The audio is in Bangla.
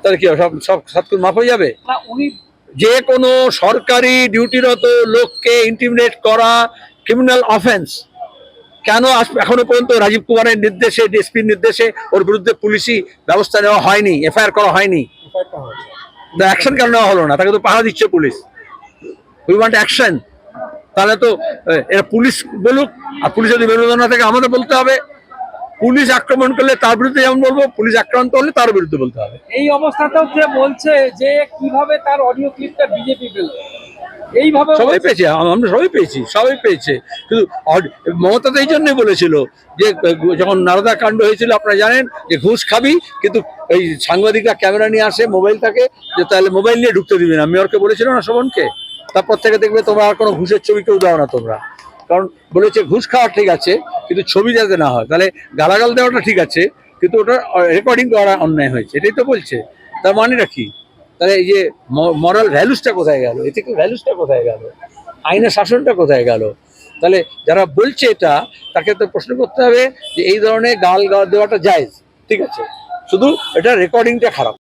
তাহলে কি হবে? সব সব সাতক্ষণ মাফ হয়ে যাবে? না উনি যে কোনো সরকারি ডিউটিরত লোককে ইন্টিমিডেট করা ক্রিমিনাল অফেন্স। কেন এখনো পর্যন্ত রাজীব কুমারের নির্দেশে, ডিএসপির নির্দেশে ওর বিরুদ্ধে পুলিশি ব্যবস্থা নেওয়া হয়নি, এফআইআর করা হয়নি? অ্যাকশন কেন নেওয়া হলো না? তাকে তো পাহারা দিচ্ছে পুলিশ। We want action. তাহলে তো এরা পুলিশ বলুক, আর পুলিশ যদি বিরোধ না থাকে আমাদের বলতে হবে। পুলিশ আক্রমণ করলে তার বিরুদ্ধে যেমন বলবো, পুলিশ আক্রান্ত হলে তার বিরুদ্ধে বলতে হবে। এই অবস্থাতেও যে বলছে যে কিভাবে তার অডিও ক্লিপটা বিজেপি পেল, এইভাবে সবাই পেয়েছে, আমরা সবাই পেয়েছি, সবাই পেয়েছে। কিন্তু মমতা তো এই জন্যই বলেছিল যে যখন নারদা কাণ্ড হয়েছিল আপনারা জানেন যে ঘুষ খাবি, কিন্তু এই সাংবাদিকরা ক্যামেরা নিয়ে আসে, মোবাইল থাকে, যে তাহলে মোবাইল নিয়ে ঢুকতে দিবে না। মেয়রকে বলেছিল না শোভনকে? তারপর থেকে দেখবে তোমরা আর কোনো ঘুষের ছবি কেউ দাও না তোমরা। কারণ বলেছে ঘুষ খাওয়া ঠিক আছে, কিন্তু ছবি যাতে না হয়। তাহলে গালাগাল দেওয়াটা ঠিক আছে, কিন্তু ওটা রেকর্ডিং করা অন্যায় হয়েছে, এটাই তো বলছে। তার মানেটা কি? তাহলে এই যে মরাল ভ্যালুসটা কোথায় গেল? এথিক্যাল ভ্যালুসটা কোথায় গেল? আইনের শাসনটা কোথায় গেল? তাহলে যারা বলছে এটা, তাকে তো প্রশ্ন করতে হবে যে এই ধরনের গাল দেওয়াটা জায়েজ, ঠিক আছে, শুধু এটা রেকর্ডিংটা খারাপ।